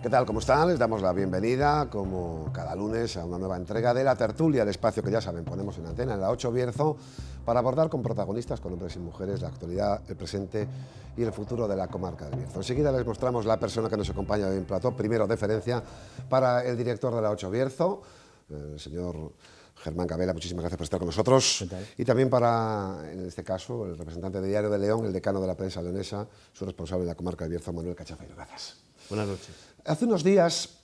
¿Qué tal? ¿Cómo están? Les damos la bienvenida, como cada lunes, a una nueva entrega de La Tertulia, el espacio que ya saben, ponemos en antena en la 8 Bierzo, para abordar con protagonistas, con hombres y mujeres, la actualidad, el presente y el futuro de la comarca del Bierzo. Enseguida les mostramos la persona que nos acompaña hoy en plató. Primero, deferencia para el director de la 8 Bierzo, el señor Germán Cabela. Muchísimas gracias por estar con nosotros. Y también para, en este caso, el representante de Diario de León, el decano de la prensa leonesa, su responsable en la comarca del Bierzo, Manuel Cachaceiro. Gracias. Buenas noches. Hace unos días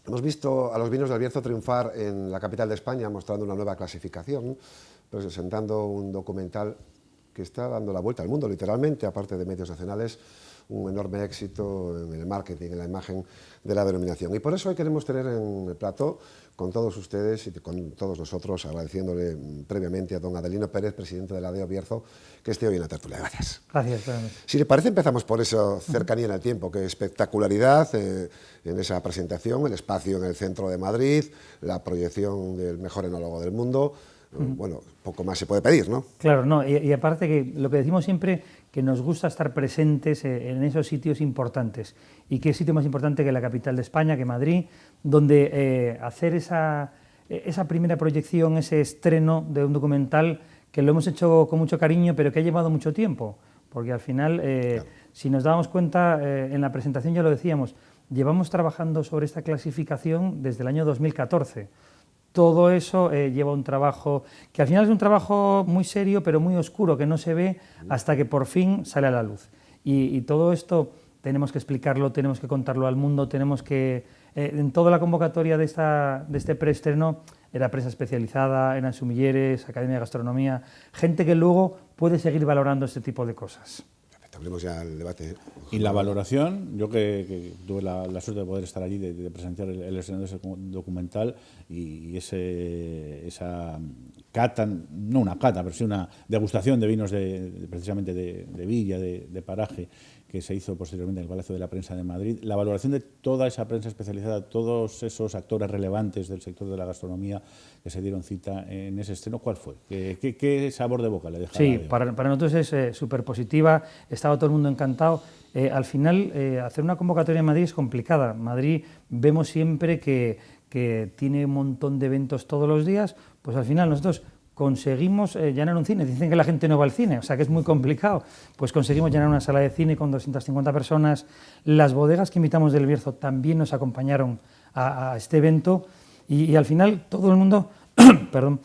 hemos visto a los vinos del Bierzo triunfar en la capital de España, mostrando una nueva clasificación, presentando un documental que está dando la vuelta al mundo, literalmente, aparte de medios nacionales, un enorme éxito en el marketing, en la imagen de la denominación. Y por eso hoy queremos tener en el plató con todos ustedes y con todos nosotros, agradeciéndole previamente a don Adelino Pérez, presidente de la DEO Bierzo, que esté hoy en la tertulia. Gracias. Gracias. Si le parece, empezamos por esa cercanía en el tiempo, que espectacularidad en esa presentación, el espacio en el centro de Madrid, la proyección del mejor enólogo del mundo. Bueno, poco más se puede pedir, ¿no? Claro, no, y aparte que lo que decimos siempre, que nos gusta estar presentes en esos sitios importantes. ¿Y qué sitio más importante que la capital de España, que Madrid, donde hacer esa primera proyección, ese estreno de un documental que lo hemos hecho con mucho cariño, pero que ha llevado mucho tiempo? Porque al final, claro, si nos dábamos cuenta, en la presentación ya lo decíamos, llevamos trabajando sobre esta clasificación desde el año 2014. Todo eso lleva un trabajo que al final es un trabajo muy serio, pero muy oscuro, que no se ve hasta que por fin sale a la luz. Y todo esto tenemos que explicarlo, tenemos que contarlo al mundo, tenemos que... en toda la convocatoria de este preestreno era prensa especializada, eran sumilleres, Academia de Gastronomía, gente que luego puede seguir valorando este tipo de cosas. Abrimos ya el debate. Y la valoración, yo que tuve la suerte de poder estar allí, de presenciar el estreno de ese documental y esa cata, no una cata, pero sí una degustación de vinos precisamente de Villa, de paraje, que se hizo posteriormente en el Palacio de la Prensa de Madrid. La valoración de toda esa prensa especializada, todos esos actores relevantes del sector de la gastronomía que se dieron cita en ese estreno, ¿cuál fue? ¿Qué sabor de boca le deja? Sí, para nosotros es súper positiva, estaba todo el mundo encantado. Al final, hacer una convocatoria en Madrid es complicada. Madrid vemos siempre que tiene un montón de eventos todos los días, pues al final nosotros conseguimos llenar un cine. Dicen que la gente no va al cine, o sea que es muy complicado. Pues conseguimos llenar una sala de cine con 250 personas. Las bodegas que invitamos del Bierzo también nos acompañaron a este evento y al final todo el mundo perdón,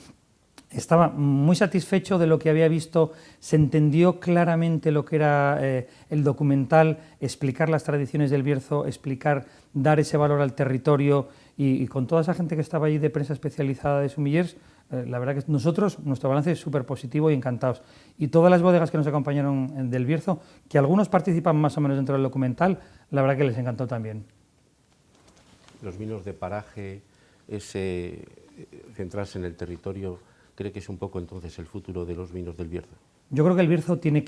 estaba muy satisfecho de lo que había visto, se entendió claramente lo que era el documental, explicar las tradiciones del Bierzo, dar ese valor al territorio y con toda esa gente que estaba allí de prensa especializada de sumillers, la verdad que nuestro balance es súper positivo y encantados. Y todas las bodegas que nos acompañaron del Bierzo, que algunos participan más o menos dentro del documental, la verdad que les encantó también. Los vinos de paraje, ese centrarse en el territorio, ¿cree que es un poco entonces el futuro de los vinos del Bierzo? Yo creo que el Bierzo tiene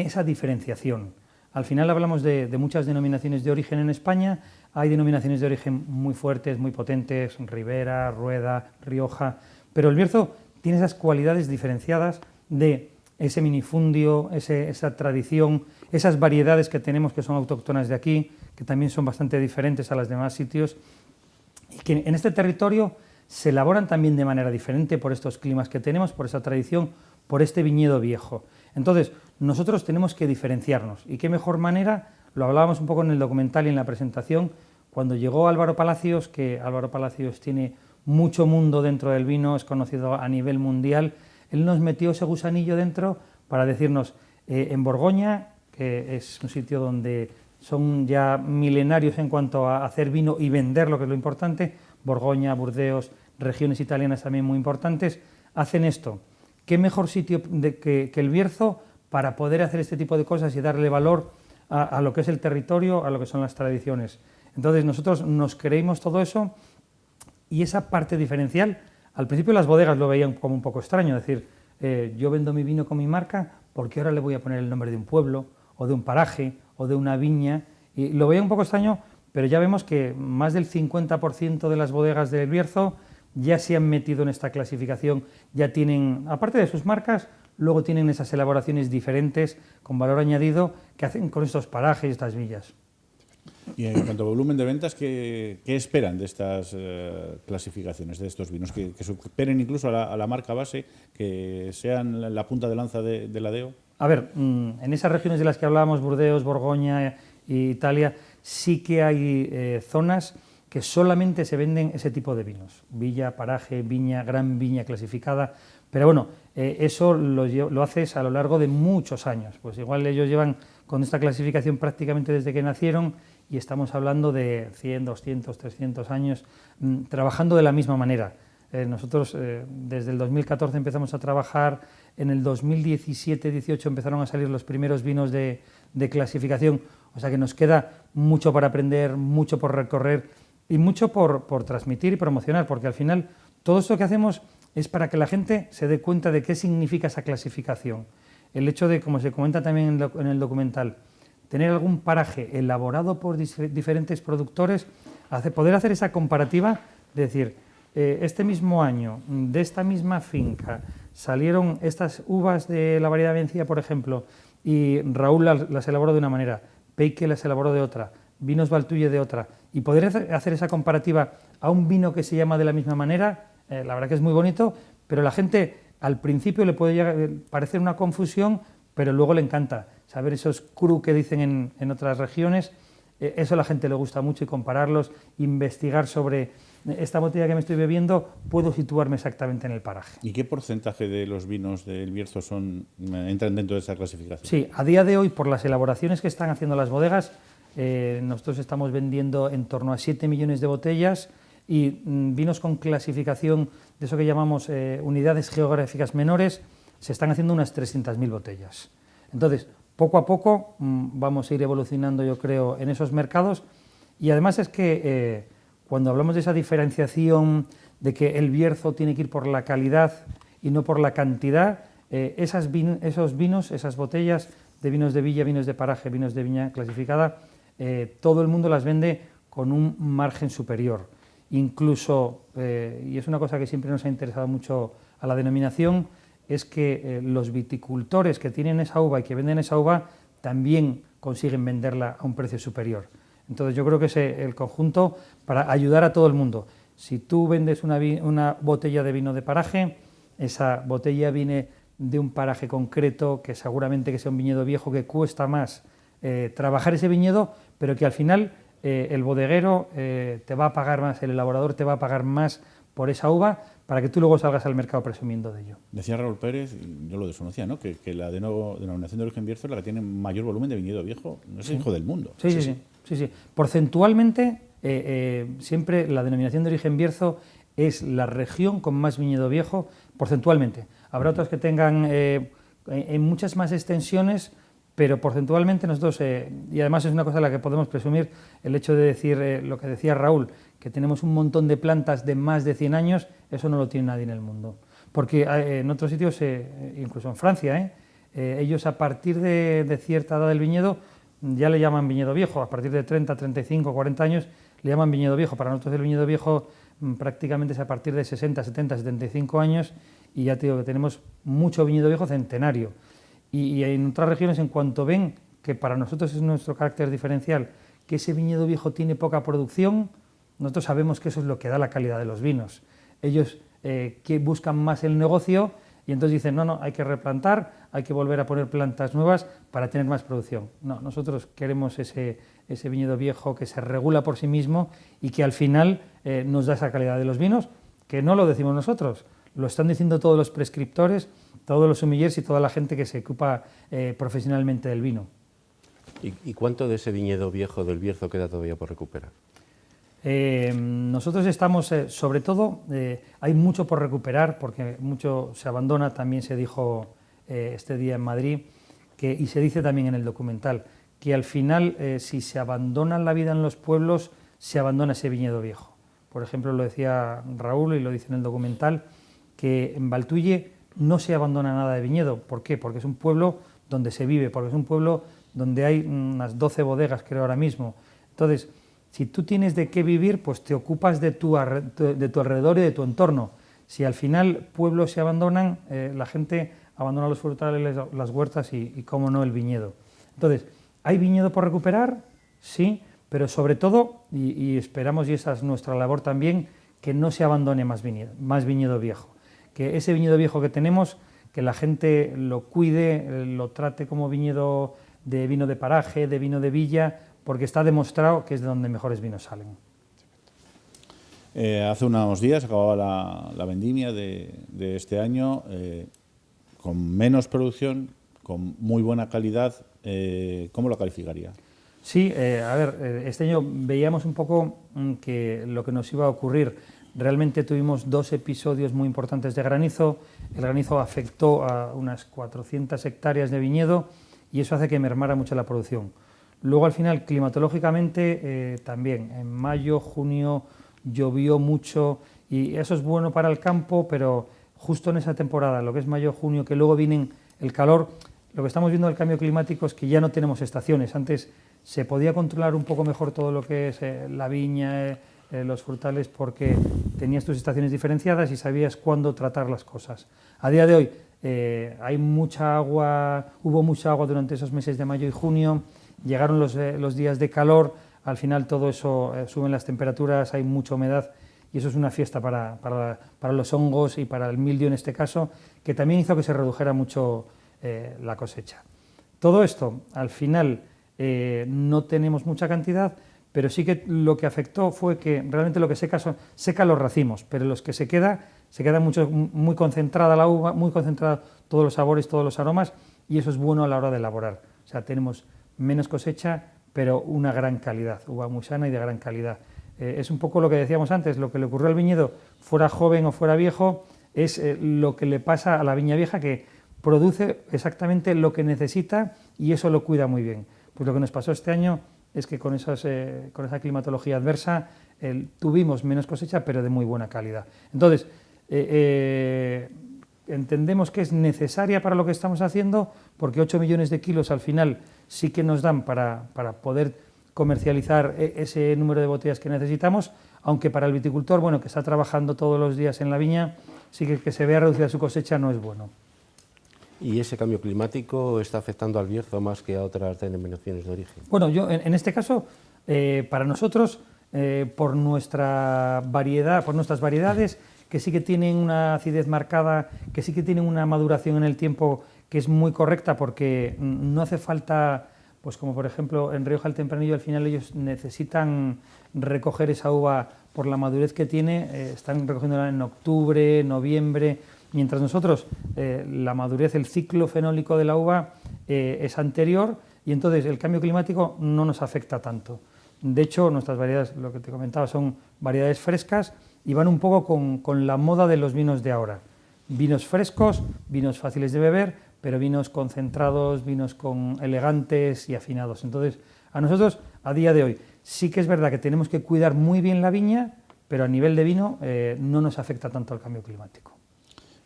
esa diferenciación. Al final hablamos de muchas denominaciones de origen en España, hay denominaciones de origen muy fuertes, muy potentes, Ribera, Rueda, Rioja, pero el Bierzo tiene esas cualidades diferenciadas de ese minifundio, esa tradición, esas variedades que tenemos que son autóctonas de aquí, que también son bastante diferentes a las demás sitios, y que en este territorio se elaboran también de manera diferente por estos climas que tenemos, por esa tradición, por este viñedo viejo. Entonces, nosotros tenemos que diferenciarnos, y qué mejor manera, lo hablábamos un poco en el documental y en la presentación, cuando llegó Álvaro Palacios, que Álvaro Palacios tiene mucho mundo dentro del vino, es conocido a nivel mundial, él nos metió ese gusanillo dentro para decirnos, en Borgoña, que es un sitio donde son ya milenarios en cuanto a hacer vino y venderlo, que es lo importante, Borgoña, Burdeos, regiones italianas también muy importantes, hacen esto. ¿Qué mejor sitio que el Bierzo para poder hacer este tipo de cosas y darle valor a lo que es el territorio, a lo que son las tradiciones? Entonces nosotros nos creímos todo eso y esa parte diferencial, al principio las bodegas lo veían como un poco extraño, es decir, yo vendo mi vino con mi marca, ¿por qué ahora le voy a poner el nombre de un pueblo, o de un paraje, o de una viña? Y lo veía un poco extraño, pero ya vemos que más del 50% de las bodegas del Bierzo ya se han metido en esta clasificación, ya tienen, aparte de sus marcas, luego tienen esas elaboraciones diferentes con valor añadido que hacen con estos parajes y estas villas. Y en cuanto a volumen de ventas, ¿qué esperan de estas clasificaciones, de estos vinos? ¿Que superen incluso a la marca base, que sean la punta de lanza de la DEO? A ver, en esas regiones de las que hablábamos, Burdeos, Borgoña e Italia, sí que hay zonas que solamente se venden ese tipo de vinos. Villa, paraje, viña, gran viña clasificada. Pero bueno, eso lo haces a lo largo de muchos años. Pues igual ellos llevan con esta clasificación prácticamente desde que nacieron y estamos hablando de 100, 200, 300 años trabajando de la misma manera. Nosotros desde el 2014 empezamos a trabajar, en el 2017-18 empezaron a salir los primeros vinos de clasificación, o sea que nos queda mucho para aprender, mucho por recorrer y mucho por transmitir y promocionar, porque al final todo esto que hacemos es para que la gente se dé cuenta de qué significa esa clasificación. El hecho de, como se comenta también en el documental, tener algún paraje elaborado por diferentes productores, poder hacer esa comparativa, de decir, este mismo año, de esta misma finca, salieron estas uvas de la variedad vencida, por ejemplo, y Raúl las elaboró de una manera, Peike las elaboró de otra, Vinos Valtulle de otra, y poder hacer esa comparativa a un vino que se llama de la misma manera, la verdad que es muy bonito, pero la gente al principio le puede parecer una confusión, pero luego le encanta saber esos cru que dicen en otras regiones, eso a la gente le gusta mucho, y compararlos, investigar sobre esta botella que me estoy bebiendo, puedo situarme exactamente en el paraje. ¿Y qué porcentaje de los vinos del Bierzo entran dentro de esa clasificación? Sí, a día de hoy, por las elaboraciones que están haciendo las bodegas, nosotros estamos vendiendo en torno a 7 millones de botellas y vinos con clasificación de eso que llamamos unidades geográficas menores, se están haciendo unas 300.000 botellas. Entonces, poco a poco vamos a ir evolucionando, yo creo, en esos mercados, y además es que cuando hablamos de esa diferenciación de que el Bierzo tiene que ir por la calidad y no por la cantidad, esos vinos, esas botellas de vinos de villa, vinos de paraje, vinos de viña clasificada, todo el mundo las vende con un margen superior. Incluso, y es una cosa que siempre nos ha interesado mucho a la denominación, es que los viticultores que tienen esa uva y que venden esa uva también consiguen venderla a un precio superior. Entonces yo creo que es el conjunto para ayudar a todo el mundo. Si tú vendes una botella de vino de paraje, esa botella viene de un paraje concreto, que seguramente que sea un viñedo viejo, que cuesta más trabajar ese viñedo, pero que al final el bodeguero te va a pagar más, el elaborador te va a pagar más por esa uva, para que tú luego salgas al mercado presumiendo de ello. Decía Raúl Pérez, yo lo desconocía, ¿no?, que la denominación de origen Bierzo es la que tiene mayor volumen de viñedo viejo, no es el hijo del mundo. Sí. Porcentualmente, siempre la denominación de origen Bierzo es la región con más viñedo viejo, porcentualmente. Habrá otras que tengan en muchas más extensiones, pero porcentualmente nosotros, y además es una cosa a la que podemos presumir, el hecho de decir lo que decía Raúl, que tenemos un montón de plantas de más de 100 años, eso no lo tiene nadie en el mundo. Porque en otros sitios, incluso en Francia, ellos a partir de cierta edad del viñedo ya le llaman viñedo viejo, a partir de 30, 35, 40 años le llaman viñedo viejo. Para nosotros el viñedo viejo prácticamente es a partir de 60, 70, 75 años, y ya te digo que tenemos mucho viñedo viejo centenario. Y en otras regiones, en cuanto ven que para nosotros es nuestro carácter diferencial, que ese viñedo viejo tiene poca producción, nosotros sabemos que eso es lo que da la calidad de los vinos. Ellos que buscan más el negocio y entonces dicen, no, hay que replantar, hay que volver a poner plantas nuevas para tener más producción. No, nosotros queremos ese viñedo viejo que se regula por sí mismo y que al final nos da esa calidad de los vinos, que no lo decimos nosotros, lo están diciendo todos los prescriptores, todos los sommeliers y toda la gente que se ocupa profesionalmente del vino. ¿Y cuánto de ese viñedo viejo del Bierzo queda todavía por recuperar? Nosotros estamos, sobre todo, hay mucho por recuperar porque mucho se abandona, también se dijo este día en Madrid, y se dice también en el documental, que al final si se abandona la vida en los pueblos, se abandona ese viñedo viejo. Por ejemplo, lo decía Raúl y lo dice en el documental, que en Valtulle no se abandona nada de viñedo. ¿Por qué? Porque es un pueblo donde se vive, porque es un pueblo donde hay unas 12 bodegas, creo ahora mismo. Entonces, Si tú tienes de qué vivir, pues te ocupas de tu alrededor y de tu entorno. Si al final pueblos se abandonan, la gente abandona los frutales, las huertas y cómo no, el viñedo. Entonces, ¿hay viñedo por recuperar? Sí, pero sobre todo, y esperamos, y esa es nuestra labor también, que no se abandone más viñedo viejo. Que ese viñedo viejo que tenemos, que la gente lo cuide, lo trate como viñedo de vino de paraje, de vino de villa, porque está demostrado que es de donde mejores vinos salen. Hace unos días acababa la vendimia de este año, con menos producción, con muy buena calidad. ¿Cómo lo calificaría? Sí, a ver, este año veíamos un poco que lo que nos iba a ocurrir. Realmente tuvimos 2 episodios muy importantes de granizo. El granizo afectó a unas 400 hectáreas de viñedo y eso hace que mermara mucho la producción. Luego, al final, climatológicamente, también en mayo, junio llovió mucho y eso es bueno para el campo, pero justo en esa temporada, lo que es mayo, junio, que luego viene el calor, lo que estamos viendo del cambio climático es que ya no tenemos estaciones. Antes se podía controlar un poco mejor todo lo que es la viña, los frutales, porque tenías tus estaciones diferenciadas y sabías cuándo tratar las cosas. A día de hoy hay mucha agua, hubo mucha agua durante esos meses de mayo y junio, llegaron los días de calor, al final todo eso, suben las temperaturas, hay mucha humedad y eso es una fiesta para los hongos y para el mildio en este caso, que también hizo que se redujera mucho la cosecha. Todo esto, al final, no tenemos mucha cantidad, pero sí que lo que afectó fue que realmente lo que seca los racimos, pero los que se queda muy concentrada la uva, muy concentrada todos los sabores, todos los aromas, y eso es bueno a la hora de elaborar. O sea, tenemos menos cosecha, pero una gran calidad, uva muy sana y de gran calidad. Es un poco lo que decíamos antes, lo que le ocurrió al viñedo, fuera joven o fuera viejo, es lo que le pasa a la viña vieja, que produce exactamente lo que necesita y eso lo cuida muy bien. Pues lo que nos pasó este año es que con esa climatología adversa tuvimos menos cosecha, pero de muy buena calidad. Entonces, entendemos que es necesaria para lo que estamos haciendo, porque 8 millones de kilos al final sí que nos dan para poder comercializar ese número de botellas que necesitamos, aunque para el viticultor, bueno, que está trabajando todos los días en la viña, sí que se vea reducida su cosecha no es bueno. ¿Y ese cambio climático está afectando al Bierzo más que a otras denominaciones de origen? Bueno, yo en este caso, para nosotros, por nuestras variedades, que sí que tienen una acidez marcada, que sí que tienen una maduración en el tiempo que es muy correcta, porque no hace falta, pues como por ejemplo en Rioja el Tempranillo, al final ellos necesitan recoger esa uva por la madurez que tiene, están recogiéndola en octubre, noviembre, mientras nosotros la madurez, el ciclo fenólico de la uva es anterior y entonces el cambio climático no nos afecta tanto. De hecho, nuestras variedades, lo que te comentaba, son variedades frescas y van un poco con la moda de los vinos de ahora. Vinos frescos, vinos fáciles de beber, pero vinos concentrados, vinos elegantes y afinados. Entonces, a nosotros, a día de hoy, sí que es verdad que tenemos que cuidar muy bien la viña, pero a nivel de vino no nos afecta tanto el cambio climático.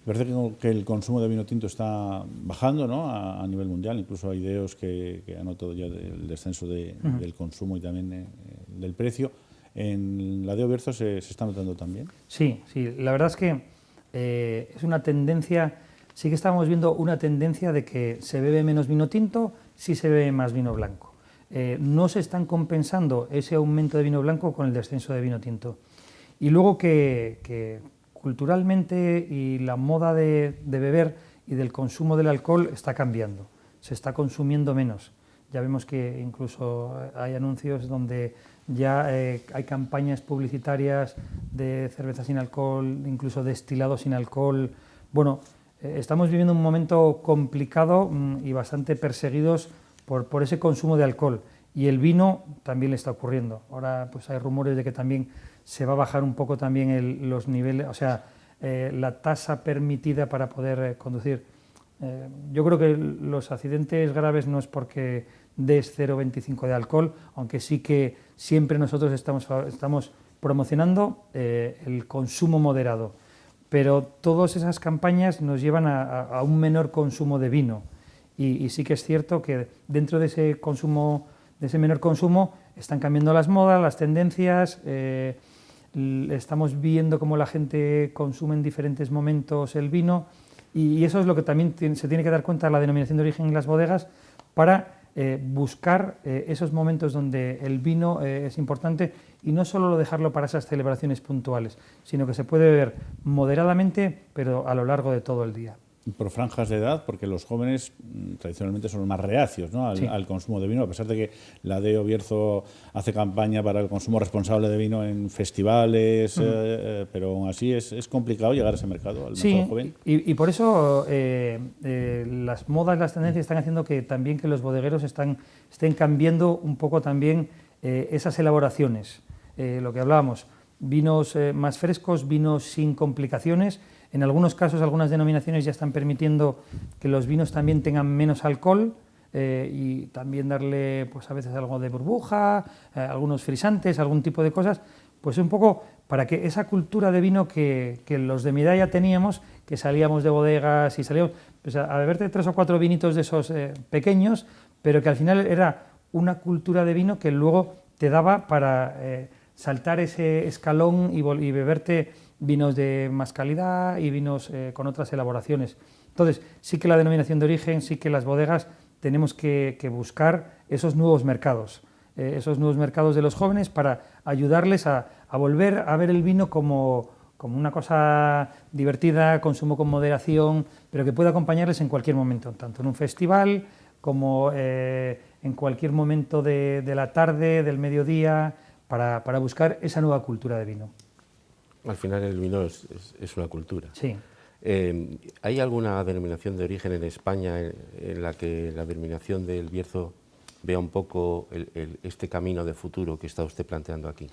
Parece que el consumo de vino tinto está bajando, ¿no?, a nivel mundial. Incluso hay ideos que han notado ya el descenso del consumo y también del precio. ¿En la DEO Bierzo se está notando también? Sí, la verdad es que es una tendencia, sí que estamos viendo una tendencia de que se bebe menos vino tinto, sí se bebe más vino blanco. No se están compensando ese aumento de vino blanco con el descenso de vino tinto. Y luego que culturalmente y la moda de beber y del consumo del alcohol está cambiando, se está consumiendo menos. Ya vemos que incluso hay anuncios donde ya hay campañas publicitarias de cerveza sin alcohol, incluso destilado sin alcohol. Bueno, estamos viviendo un momento complicado y bastante perseguidos por ese consumo de alcohol. Y el vino también le está ocurriendo. Ahora pues hay rumores de que también se va a bajar un poco también los niveles, o sea, la tasa permitida para poder conducir. Yo creo que los accidentes graves no es porque des 0,25 de alcohol, aunque sí que siempre nosotros estamos promocionando el consumo moderado. Pero todas esas campañas nos llevan a un menor consumo de vino. Y sí que es cierto que dentro de ese consumo, de ese menor consumo, están cambiando las modas, las tendencias, estamos viendo cómo la gente consume en diferentes momentos el vino, y eso es lo que también se tiene que dar cuenta la denominación de origen en las bodegas para buscar esos momentos donde el vino es importante, y no solo dejarlo para esas celebraciones puntuales, sino que se puede beber moderadamente, pero a lo largo de todo el día. Por franjas de edad, porque los jóvenes tradicionalmente son más reacios, ¿no?, al consumo de vino, a pesar de que la DEO Bierzo hace campaña para el consumo responsable de vino en festivales, pero aún así es complicado llegar a ese mercado, al mercado joven. Y por eso las modas, las tendencias están haciendo que también que los bodegueros estén cambiando un poco también esas elaboraciones, lo que hablábamos, vinos más frescos, vinos sin complicaciones. En algunos casos, algunas denominaciones ya están permitiendo que los vinos también tengan menos alcohol, y también darle, pues a veces algo de burbuja, algunos frisantes, algún tipo de cosas, pues un poco para que esa cultura de vino que los de mi edad ya teníamos, que salíamos de bodegas y salíamos pues a beberte 3 o 4 vinitos de esos pequeños, pero que al final era una cultura de vino que luego te daba para saltar ese escalón y beberte vinos de más calidad y vinos con otras elaboraciones. Entonces, sí que la denominación de origen, sí que las bodegas tenemos que buscar esos nuevos mercados de los jóvenes para ayudarles a volver a ver el vino como una cosa divertida, consumo con moderación, pero que pueda acompañarles en cualquier momento, tanto en un festival como en cualquier momento de la tarde, del mediodía, para buscar esa nueva cultura de vino. Al final el vino es una cultura. Sí. ¿Hay alguna denominación de origen en España en la que la denominación del Bierzo vea un poco este camino de futuro que está usted planteando aquí?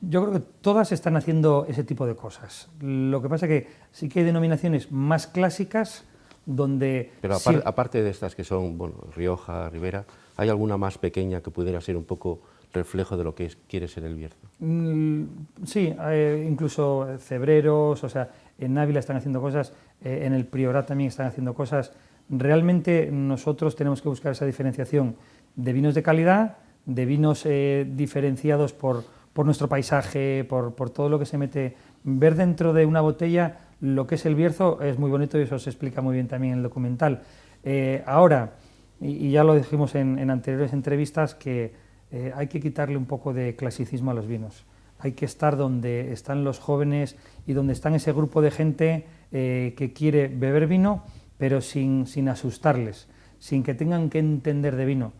Yo creo que todas están haciendo ese tipo de cosas. Lo que pasa es que sí que hay denominaciones más clásicas donde... Pero aparte de estas que son, bueno, Rioja, Ribera, ¿hay alguna más pequeña que pudiera ser un poco reflejo de lo que quiere ser el Bierzo? Sí, incluso Cebreros, o sea, en Ávila están haciendo cosas, en el Priorat también están haciendo cosas. Realmente nosotros tenemos que buscar esa diferenciación de vinos de calidad, de vinos diferenciados por nuestro paisaje, por todo lo que se mete. Ver dentro de una botella lo que es el Bierzo es muy bonito, y eso se explica muy bien también en el documental. Ahora, y ya lo dijimos en anteriores entrevistas, que hay que quitarle un poco de clasicismo a los vinos. Hay que estar donde están los jóvenes y donde están ese grupo de gente que quiere beber vino, pero sin asustarles, sin que tengan que entender de vino.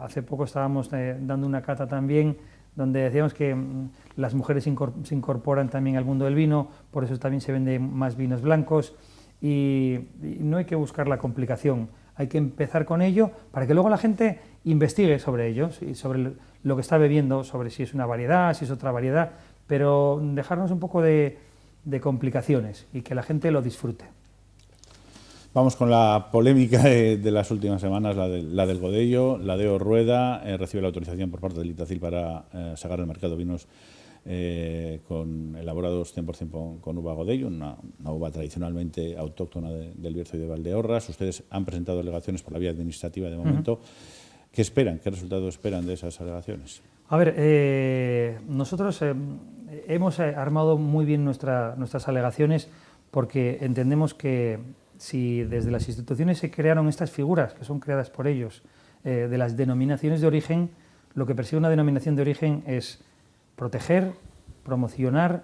Hace poco estábamos dando una cata también, donde decíamos que las mujeres se incorporan también al mundo del vino, por eso también se venden más vinos blancos, y no hay que buscar la complicación. Hay que empezar con ello para que luego la gente investigue sobre ellos y sobre lo que está bebiendo, sobre si es una variedad, si es otra variedad, pero dejarnos un poco de complicaciones y que la gente lo disfrute. Vamos con la polémica de las últimas semanas, la del Godello. La DEO Rueda recibe la autorización por parte del Itacil para sacar al mercado vinos elaborados 100% con uva Godello, una uva tradicionalmente autóctona del Bierzo y de Valdeorras. Ustedes han presentado alegaciones por la vía administrativa de momento. ¿Qué esperan? ¿Qué resultados esperan de esas alegaciones? A ver, nosotros hemos armado muy bien nuestras alegaciones, porque entendemos que si desde las instituciones se crearon estas figuras, que son creadas por ellos, de las denominaciones de origen, lo que persigue una denominación de origen es proteger, promocionar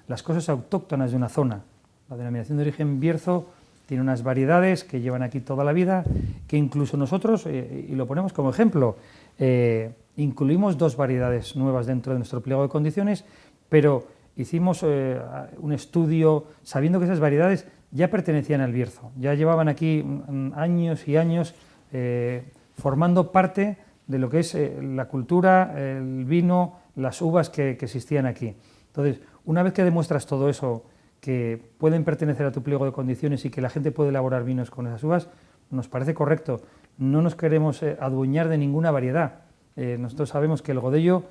las cosas autóctonas de una zona. La denominación de origen Bierzo tiene unas variedades que llevan aquí toda la vida, que incluso nosotros, y lo ponemos como ejemplo, incluimos 2 variedades nuevas dentro de nuestro pliego de condiciones, pero hicimos un estudio sabiendo que esas variedades ya pertenecían al Bierzo, ya llevaban aquí años y años formando parte de lo que es la cultura, el vino, las uvas que existían aquí. Entonces, una vez que demuestras todo eso, que pueden pertenecer a tu pliego de condiciones y que la gente puede elaborar vinos con esas uvas, nos parece correcto. No nos queremos adueñar de ninguna variedad. Nosotros sabemos que el Godello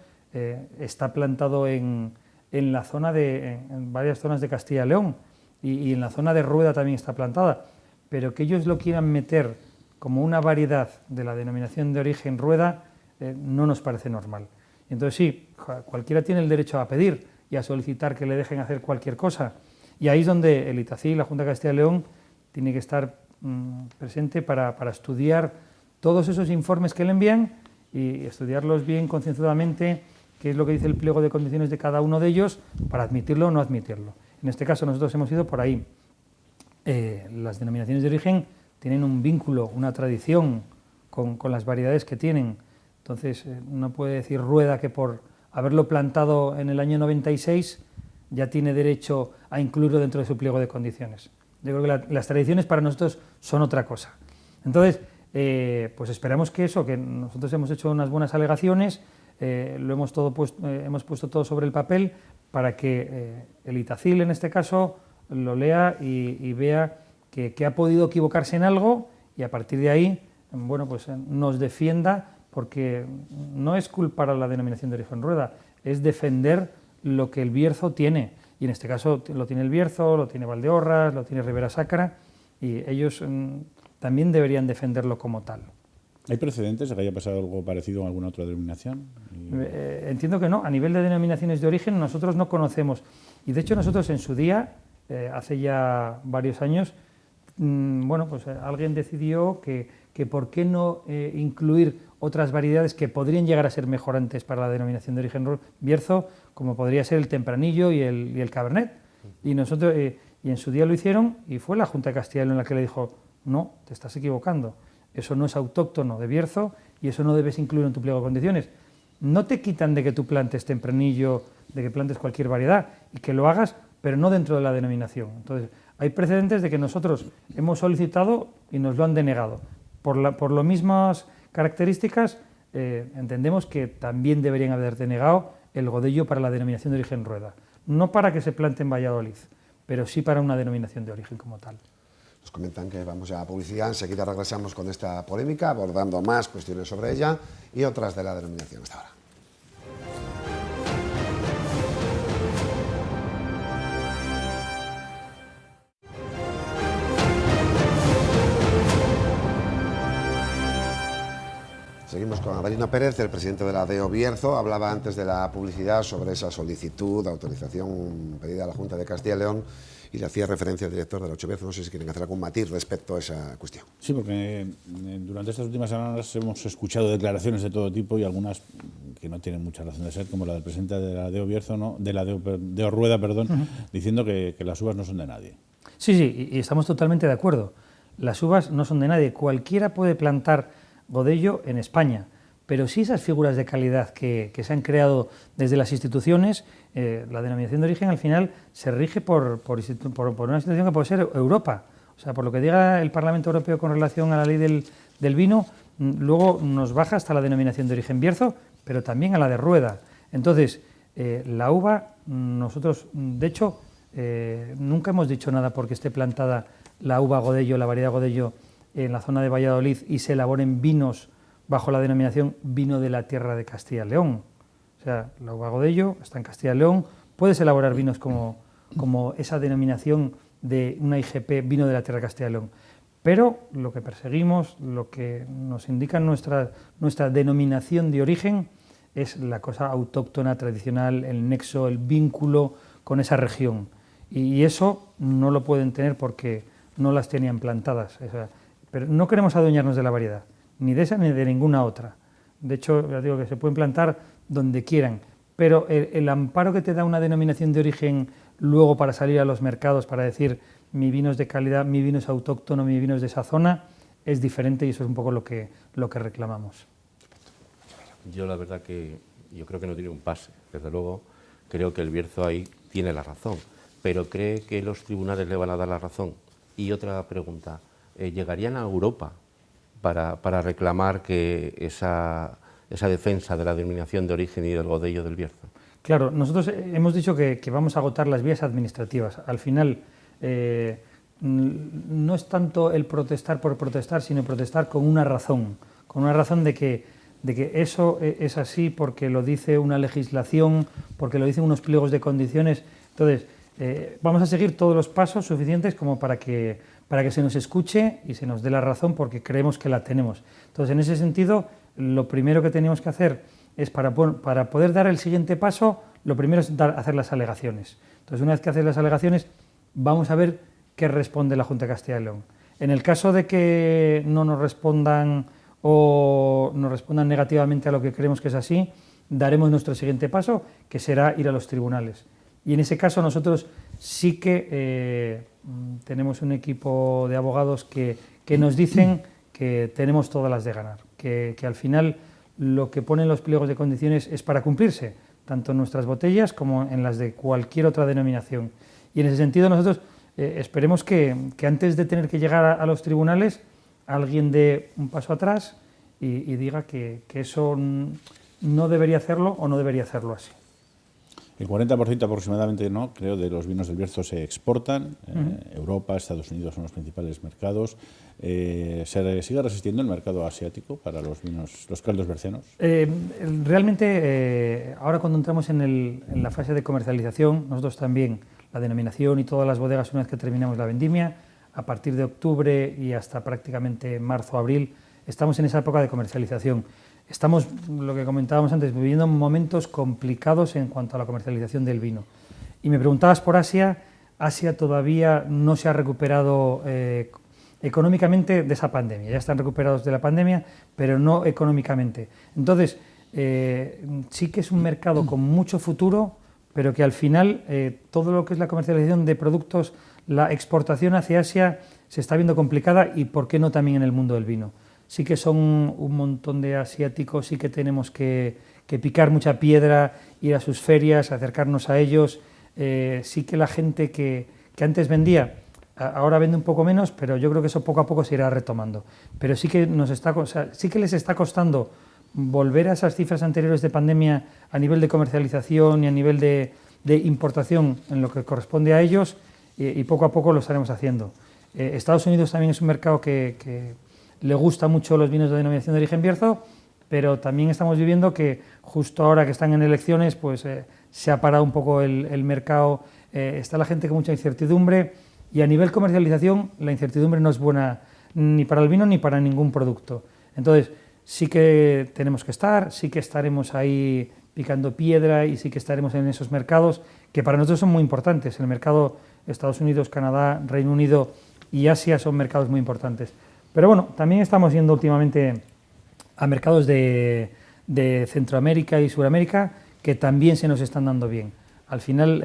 está plantado en varias zonas de Castilla y León, y en la zona de Rueda también está plantada, pero que ellos lo quieran meter como una variedad de la denominación de origen Rueda, no nos parece normal. Entonces sí, cualquiera tiene el derecho a pedir y a solicitar que le dejen hacer cualquier cosa. Y ahí es donde el ITACI, la Junta de Castilla y León, tiene que estar presente para estudiar todos esos informes que le envían y estudiarlos bien concienzudamente, qué es lo que dice el pliego de condiciones de cada uno de ellos, para admitirlo o no admitirlo. En este caso nosotros hemos ido por ahí. Las denominaciones de origen tienen un vínculo, una tradición con las variedades que tienen. Entonces no puede decir Rueda que por haberlo plantado en el año 96 ya tiene derecho a incluirlo dentro de su pliego de condiciones. Yo creo que las tradiciones para nosotros son otra cosa. Entonces, pues esperamos que eso, que nosotros hemos hecho unas buenas alegaciones, lo hemos puesto todo sobre el papel para que el ITACIL en este caso lo lea y vea que ha podido equivocarse en algo y a partir de ahí, bueno, pues nos defienda, porque no es culpar a la denominación de origen Rueda, es defender lo que el Bierzo tiene, y en este caso lo tiene el Bierzo, lo tiene Valdeorras, lo tiene Ribera Sacra, y ellos también deberían defenderlo como tal. ¿Hay precedentes de que haya pasado algo parecido en alguna otra denominación? Entiendo que no. A nivel de denominaciones de origen nosotros no conocemos, y de hecho nosotros en su día, hace ya varios años, bueno, pues alguien decidió que por qué no incluir otras variedades que podrían llegar a ser mejorantes para la denominación de origen Bierzo, como podría ser el Tempranillo y el Cabernet. Y nosotros, y en su día lo hicieron, y fue la Junta de Castilla y León la que le dijo: no, te estás equivocando, eso no es autóctono de Bierzo y eso no debes incluir en tu pliego de condiciones. No te quitan de que tú plantes Tempranillo, de que plantes cualquier variedad, y que lo hagas, pero no dentro de la denominación. Entonces, hay precedentes de que nosotros hemos solicitado y nos lo han denegado. Por las mismas características, entendemos que también deberían haber denegado el godello para la denominación de origen Rueda. No para que se plante en Valladolid, pero sí para una denominación de origen como tal. Nos comentan que vamos a publicidad, enseguida regresamos con esta polémica, abordando más cuestiones sobre ella y otras de la denominación. Hasta ahora. Seguimos con Avelino Pérez, el presidente de la DEO Bierzo. Hablaba antes de la publicidad sobre esa solicitud de autorización pedida a la Junta de Castilla y León y le hacía referencia al director del 8 Bierzo. No sé si quieren hacer algún matiz respecto a esa cuestión. Sí, porque durante estas últimas semanas hemos escuchado declaraciones de todo tipo y algunas que no tienen mucha razón de ser, como la del presidente de la DEO Bierzo, ¿no? De la DEO Rueda, perdón, diciendo que las uvas no son de nadie. Sí, y estamos totalmente de acuerdo. Las uvas no son de nadie. Cualquiera puede plantar godello en España, pero sí esas figuras de calidad que se han creado desde las instituciones, la denominación de origen al final se rige por una institución que puede ser Europa. O sea, por lo que diga el Parlamento Europeo con relación a la ley del vino, luego nos baja hasta la denominación de origen Bierzo, pero también a la de Rueda. Entonces, la uva, nosotros, de hecho, nunca hemos dicho nada porque esté plantada la uva godello, la variedad godello, en la zona de Valladolid y se elaboren vinos bajo la denominación vino de la tierra de Castilla y León. O sea, la uva godello está en Castilla y León, puedes elaborar vinos como esa denominación de una IGP, vino de la tierra de Castilla y León. Pero lo que perseguimos, lo que nos indica nuestra denominación de origen es la cosa autóctona, tradicional, el nexo, el vínculo con esa región. Y eso no lo pueden tener porque no las tenían plantadas. O sea, pero no queremos adueñarnos de la variedad, ni de esa ni de ninguna otra. De hecho, ya digo que se pueden plantar donde quieran, pero el amparo que te da una denominación de origen luego para salir a los mercados, para decir mi vino es de calidad, mi vino es autóctono, mi vino es de esa zona, es diferente y eso es un poco lo que reclamamos. Yo la verdad que yo creo que no tiene un pase. Desde luego creo que el Bierzo ahí tiene la razón, pero ¿cree que los tribunales le van a dar la razón? Y otra pregunta, ¿llegarían a Europa para reclamar que esa defensa de la denominación de origen y del godello del Bierzo? Claro, nosotros hemos dicho que vamos a agotar las vías administrativas. Al final, no es tanto el protestar por protestar, sino protestar con una razón de que eso es así porque lo dice una legislación, porque lo dicen unos pliegos de condiciones. Entonces, vamos a seguir todos los pasos suficientes como para que se nos escuche y se nos dé la razón porque creemos que la tenemos. Entonces, en ese sentido, lo primero que tenemos que hacer es, para poder dar el siguiente paso, lo primero es hacer las alegaciones. Entonces, una vez que haces las alegaciones, vamos a ver qué responde la Junta de Castilla y León. En el caso de que no nos respondan o nos respondan negativamente a lo que creemos que es así, daremos nuestro siguiente paso, que será ir a los tribunales. Y en ese caso nosotros sí que tenemos un equipo de abogados que nos dicen que tenemos todas las de ganar, que al final lo que ponen los pliegos de condiciones es para cumplirse, tanto en nuestras botellas como en las de cualquier otra denominación. Y en ese sentido nosotros esperemos que antes de tener que llegar a los tribunales alguien dé un paso atrás y diga que eso no debería hacerlo o no debería hacerlo así. El 40% aproximadamente, ¿no?, creo, de los vinos del Bierzo se exportan. Europa, Estados Unidos son los principales mercados. ¿Se sigue resistiendo el mercado asiático para los vinos, los caldos bercenos? Realmente, ahora cuando entramos en la fase de comercialización, nosotros también, la denominación y todas las bodegas, una vez que terminamos la vendimia, a partir de octubre y hasta prácticamente marzo o abril, estamos en esa época de comercialización. Estamos, lo que comentábamos antes, viviendo momentos complicados en cuanto a la comercialización del vino. Y me preguntabas por Asia. Asia todavía no se ha recuperado económicamente de esa pandemia. Ya están recuperados de la pandemia, pero no económicamente. Entonces, sí que es un mercado con mucho futuro, pero que al final todo lo que es la comercialización de productos, la exportación hacia Asia se está viendo complicada, y por qué no también en el mundo del vino. Sí que son un montón de asiáticos, sí que tenemos que picar mucha piedra, ir a sus ferias, acercarnos a ellos. Sí que la gente que antes vendía, ahora vende un poco menos, pero yo creo que eso poco a poco se irá retomando. Pero sí que sí que les está costando volver a esas cifras anteriores de pandemia a nivel de comercialización y a nivel de importación en lo que corresponde a ellos, y poco a poco lo estaremos haciendo. Estados Unidos también es un mercado que le gusta mucho los vinos de denominación de origen Bierzo, pero también estamos viviendo que justo ahora que están en elecciones, pues se ha parado un poco el mercado, está la gente con mucha incertidumbre, y a nivel comercialización la incertidumbre no es buena ni para el vino ni para ningún producto. Entonces sí que tenemos que estar, sí que estaremos ahí picando piedra, y sí que estaremos en esos mercados que para nosotros son muy importantes. El mercado Estados Unidos, Canadá, Reino Unido y Asia son mercados muy importantes. Pero bueno, también estamos yendo últimamente a mercados de Centroamérica y Sudamérica, que también se nos están dando bien. Al final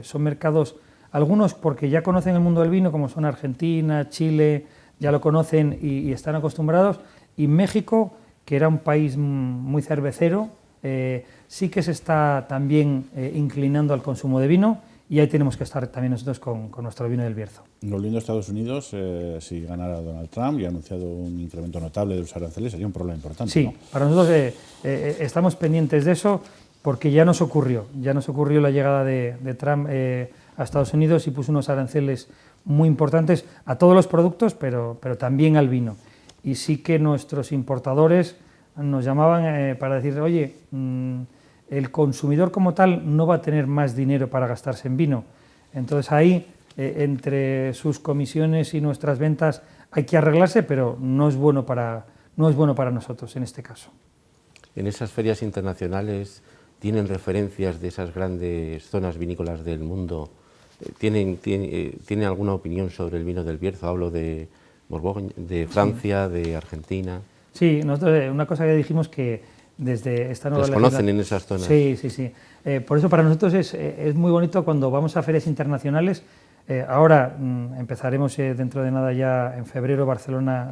son mercados, algunos porque ya conocen el mundo del vino, como son Argentina, Chile, ya lo conocen y están acostumbrados, y México, que era un país muy cervecero, sí que se está también inclinando al consumo de vino, y ahí tenemos que estar también nosotros con nuestro vino del Bierzo. Volviendo a Estados Unidos, si ganara Donald Trump y ha anunciado un incremento notable de los aranceles, sería un problema importante. Sí, ¿no? Para nosotros estamos pendientes de eso, porque ya nos ocurrió la llegada de Trump a Estados Unidos, y puso unos aranceles muy importantes a todos los productos, pero también al vino. Y sí que nuestros importadores nos llamaban para decir, oye, el consumidor como tal no va a tener más dinero para gastarse en vino. Entonces ahí, entre sus comisiones y nuestras ventas, hay que arreglarse, pero no es bueno para nosotros en este caso. En esas ferias internacionales, ¿tienen referencias de esas grandes zonas vinícolas del mundo? ¿Tienen alguna opinión sobre el vino del Bierzo? Hablo de Borgoña, de Francia, de Argentina. Sí, nosotros una cosa que dijimos, que desde esta nueva legislación... ¿Los conocen en esas zonas? Sí. Por eso para nosotros es muy bonito cuando vamos a ferias internacionales. Ahora empezaremos dentro de nada, ya en febrero, la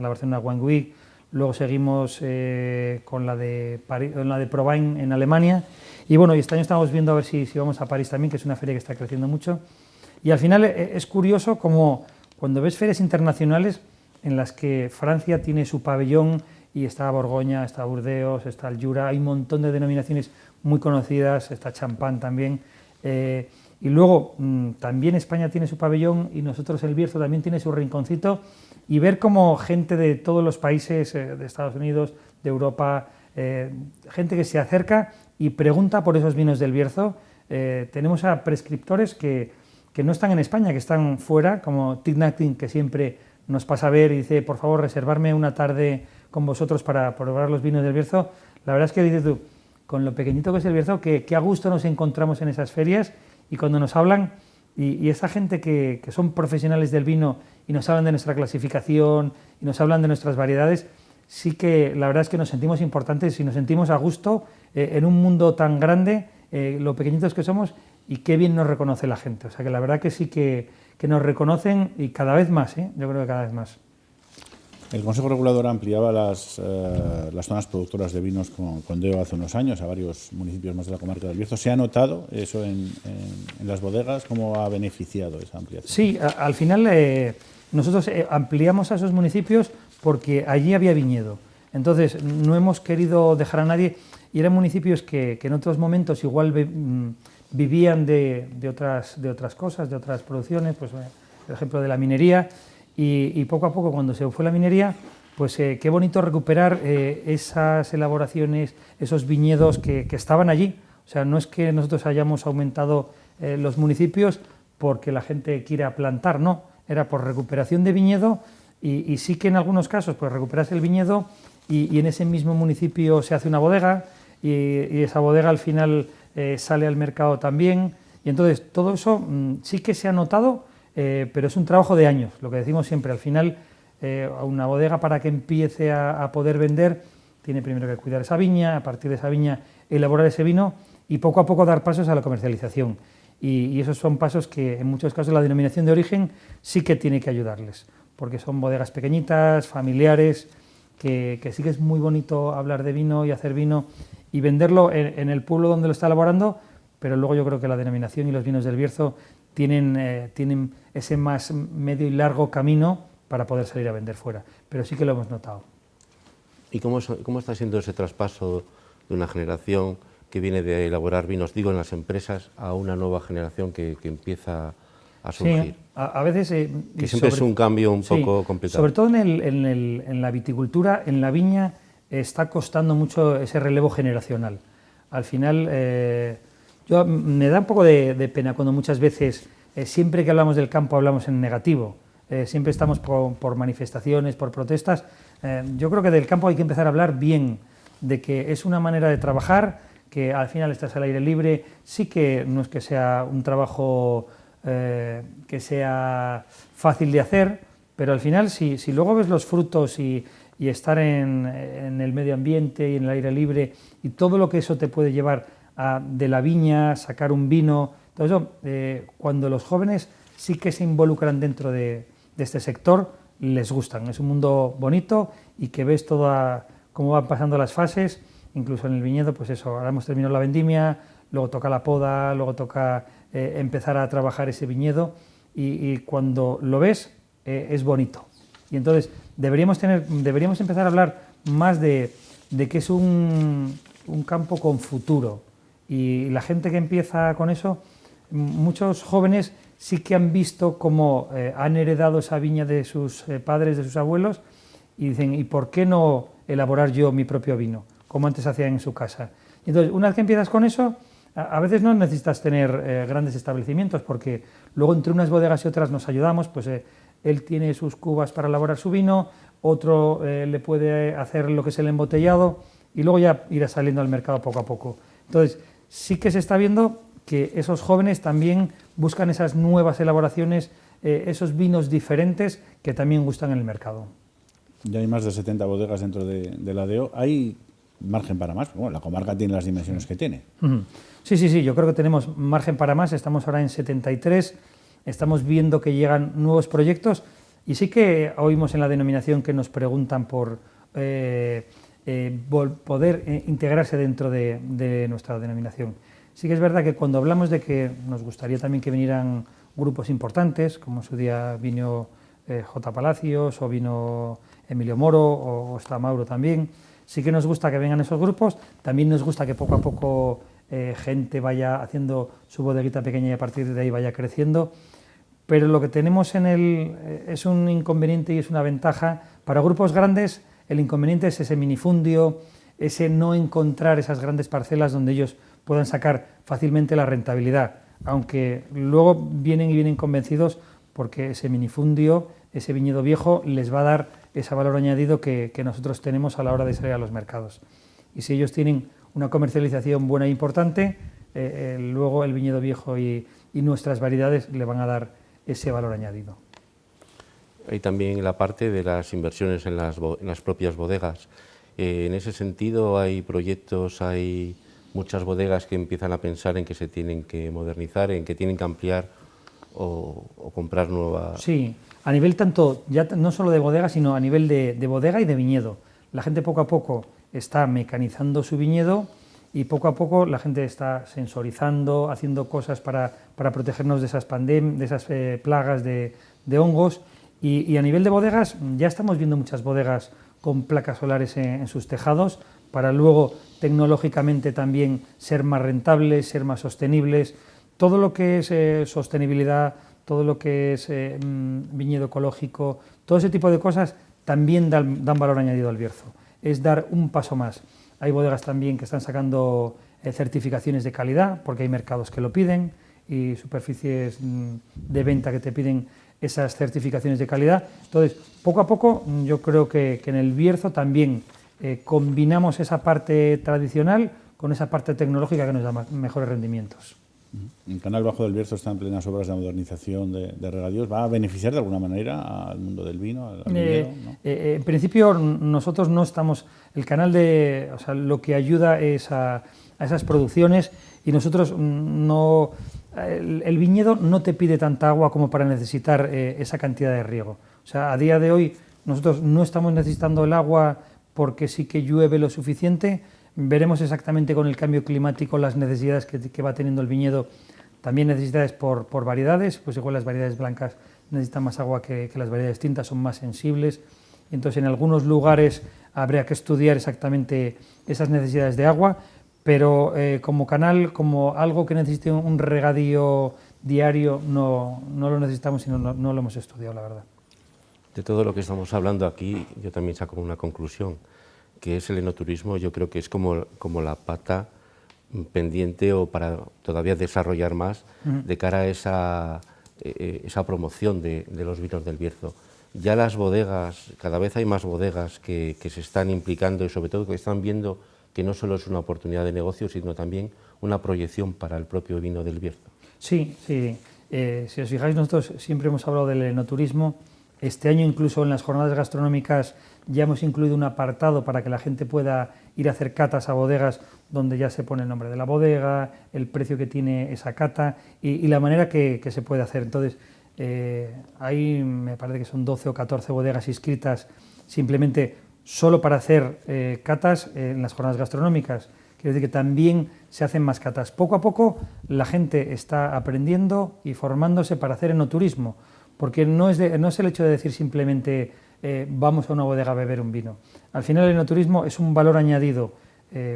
Barcelona Wine Week. Luego seguimos con la de Provine en Alemania. Y bueno, y este año estamos viendo a ver si vamos a París también, que es una feria que está creciendo mucho. Y al final es curioso como cuando ves ferias internacionales en las que Francia tiene su pabellón, y está Borgoña, está Burdeos, está el Jura, hay un montón de denominaciones muy conocidas, está Champagne también. Y luego también España tiene su pabellón, y nosotros el Bierzo también tiene su rinconcito, y ver cómo gente de todos los países, de Estados Unidos, de Europa, gente que se acerca y pregunta por esos vinos del Bierzo. Tenemos a prescriptores que no están en España, que están fuera, como Tig Nactin, que siempre nos pasa a ver y dice, por favor, reservarme una tarde con vosotros para probar los vinos del Bierzo, la verdad es que dices tú, con lo pequeñito que es el Bierzo, que a gusto nos encontramos en esas ferias y cuando nos hablan, y esa gente que son profesionales del vino y nos hablan de nuestra clasificación y nos hablan de nuestras variedades, sí que la verdad es que nos sentimos importantes y nos sentimos a gusto en un mundo tan grande, lo pequeñitos que somos, y qué bien nos reconoce la gente. O sea que la verdad que sí que nos reconocen y cada vez más, yo creo que cada vez más. El Consejo Regulador ampliaba las zonas productoras de vinos con DEO hace unos años a varios municipios más de la comarca del Bierzo. ¿Se ha notado eso en las bodegas? ¿Cómo ha beneficiado esa ampliación? Sí, al final nosotros ampliamos a esos municipios porque allí había viñedo. Entonces no hemos querido dejar a nadie, y eran municipios que en otros momentos igual vivían de otras cosas, de otras producciones, pues por ejemplo de la minería. Y poco a poco, cuando se fue la minería, pues qué bonito recuperar esas elaboraciones, esos viñedos que estaban allí. O sea, no es que nosotros hayamos aumentado los municipios porque la gente quiera plantar, no, era por recuperación de viñedo y sí que en algunos casos pues recuperas el viñedo y en ese mismo municipio se hace una bodega y esa bodega al final sale al mercado también. Y entonces todo eso sí que se ha notado. Pero es un trabajo de años, lo que decimos siempre, al final una bodega para que empiece a poder vender tiene primero que cuidar esa viña, a partir de esa viña elaborar ese vino y poco a poco dar pasos a la comercialización. Y esos son pasos que en muchos casos la denominación de origen sí que tiene que ayudarles, porque son bodegas pequeñitas, familiares, que sí que es muy bonito hablar de vino y hacer vino y venderlo en el pueblo donde lo está elaborando, pero luego yo creo que la denominación y los vinos del Bierzo tienen ese más medio y largo camino para poder salir a vender fuera, pero sí que lo hemos notado. ¿Y cómo está siendo ese traspaso de una generación que viene de elaborar vinos, digo, en las empresas, a una nueva generación que empieza a surgir? Sí, a veces... que siempre es un cambio un poco complicado. Sobre todo en la viticultura, en la viña, está costando mucho ese relevo generacional. Al final... me da un poco de pena cuando muchas veces, siempre que hablamos del campo, hablamos en negativo. Siempre estamos por manifestaciones, por protestas. Yo creo que del campo hay que empezar a hablar bien, de que es una manera de trabajar, que al final estás al aire libre. Sí que no es que sea un trabajo que sea fácil de hacer, pero al final si luego ves los frutos y estar en el medio ambiente y en el aire libre y todo lo que eso te puede llevar de la viña, sacar un vino, todo eso, cuando los jóvenes sí que se involucran dentro de este sector, les gustan. Es un mundo bonito y que ves cómo van pasando las fases, incluso en el viñedo, pues eso, ahora hemos terminado la vendimia, luego toca la poda, luego toca empezar a trabajar ese viñedo y cuando lo ves es bonito. Y entonces deberíamos empezar a hablar más de que es un campo con futuro. Y la gente que empieza con eso, muchos jóvenes sí que han visto cómo han heredado esa viña de sus padres, de sus abuelos, y dicen, ¿y por qué no elaborar yo mi propio vino, como antes hacían en su casa? Y entonces, una vez que empiezas con eso, a veces no necesitas tener grandes establecimientos, porque luego entre unas bodegas y otras nos ayudamos, pues él tiene sus cubas para elaborar su vino, otro le puede hacer lo que es el embotellado, y luego ya irá saliendo al mercado poco a poco. Entonces, sí que se está viendo que esos jóvenes también buscan esas nuevas elaboraciones, esos vinos diferentes que también gustan en el mercado. Ya hay más de 70 bodegas dentro de la DEO. ¿Hay margen para más? Bueno, la comarca tiene las dimensiones que tiene. Sí, yo creo que tenemos margen para más. Estamos ahora en 73, estamos viendo que llegan nuevos proyectos y sí que oímos en la denominación que nos preguntan por poder integrarse dentro de nuestra denominación. Sí que es verdad que cuando hablamos de que nos gustaría también que vinieran grupos importantes, como en su día vino J. Palacios o vino Emilio Moro o está Mauro también, sí que nos gusta que vengan esos grupos, también nos gusta que poco a poco gente vaya haciendo su bodeguita pequeña y a partir de ahí vaya creciendo, pero lo que tenemos es un inconveniente y es una ventaja. Para grupos grandes el inconveniente es ese minifundio, ese no encontrar esas grandes parcelas donde ellos puedan sacar fácilmente la rentabilidad, aunque luego vienen convencidos porque ese minifundio ese viñedo viejo les va a dar ese valor añadido que nosotros tenemos a la hora de salir a los mercados. Y si ellos tienen una comercialización buena e importante, luego el viñedo viejo y nuestras variedades le van a dar ese valor añadido. Hay también la parte de las inversiones en las propias bodegas. En ese sentido hay proyectos, hay muchas bodegas que empiezan a pensar en que se tienen que modernizar, en que tienen que ampliar o comprar nuevas. Sí, a nivel tanto, ya no solo de bodega, sino a nivel de bodega y de viñedo. La gente poco a poco está mecanizando su viñedo y poco a poco la gente está sensorizando, haciendo cosas para protegernos de esas plagas de hongos. Y a nivel de bodegas, ya estamos viendo muchas bodegas con placas solares en sus tejados para luego tecnológicamente también ser más rentables, ser más sostenibles. Todo lo que es sostenibilidad, todo lo que es viñedo ecológico, todo ese tipo de cosas también dan valor añadido al Bierzo. Es dar un paso más. Hay bodegas también que están sacando certificaciones de calidad, porque hay mercados que lo piden y superficies de venta que te piden esas certificaciones de calidad. Entonces, poco a poco, yo creo que en el Bierzo también combinamos esa parte tradicional con esa parte tecnológica que nos da mejores rendimientos. El Canal Bajo del Bierzo está en plenas obras de modernización de regadíos. ¿Va a beneficiar de alguna manera al mundo del vino, al viñedo? ¿No? En principio, nosotros no estamos... El canal lo que ayuda es a esas producciones y nosotros no... El viñedo no te pide tanta agua como para necesitar esa cantidad de riego. O sea, a día de hoy nosotros no estamos necesitando el agua porque sí que llueve lo suficiente. Veremos exactamente con el cambio climático las necesidades que va teniendo el viñedo. También necesidades por variedades, pues igual las variedades blancas necesitan más agua que las variedades tintas, son más sensibles. Entonces, en algunos lugares habría que estudiar exactamente esas necesidades de agua, pero como canal, como algo que necesite un regadío diario, no lo necesitamos y no lo hemos estudiado, la verdad. De todo lo que estamos hablando aquí, yo también saco una conclusión, que es el enoturismo. Yo creo que es como la pata pendiente o para todavía desarrollar más de cara a esa promoción de los vinos del Bierzo. Ya las bodegas, cada vez hay más bodegas que se están implicando y sobre todo que están viendo que no solo es una oportunidad de negocio, sino también una proyección para el propio vino del Bierzo. Sí, sí. Si os fijáis, nosotros siempre hemos hablado del enoturismo. Este año incluso en las jornadas gastronómicas ya hemos incluido un apartado para que la gente pueda ir a hacer catas a bodegas donde ya se pone el nombre de la bodega, el precio que tiene esa cata y la manera que se puede hacer. Entonces, hay, me parece que son 12 o 14 bodegas inscritas simplemente solo para hacer catas en las jornadas gastronómicas. Quiero decir que también se hacen más catas. Poco a poco la gente está aprendiendo y formándose para hacer enoturismo, porque no es el hecho de decir simplemente vamos a una bodega a beber un vino. Al final el enoturismo es un valor añadido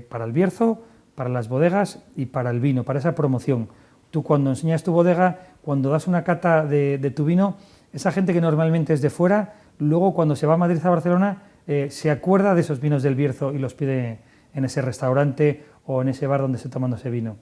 para el Bierzo, para las bodegas y para el vino, para esa promoción. Tú cuando enseñas tu bodega, cuando das una cata de tu vino, esa gente que normalmente es de fuera, luego cuando se va a Madrid o Barcelona, se acuerda de esos vinos del Bierzo y los pide en ese restaurante o en ese bar donde esté tomando ese vino.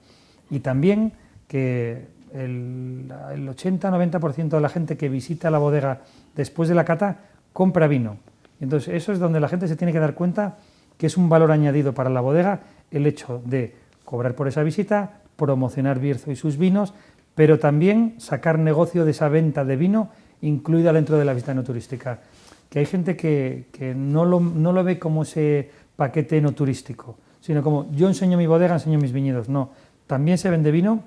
Y también que el 80-90% de la gente que visita la bodega después de la cata compra vino. Entonces eso es donde la gente se tiene que dar cuenta que es un valor añadido para la bodega el hecho de cobrar por esa visita, promocionar Bierzo y sus vinos, pero también sacar negocio de esa venta de vino incluida dentro de la visita enoturística. Que hay gente que no lo ve como ese paquete enoturístico, sino como yo enseño mi bodega, enseño mis viñedos. No, también se vende vino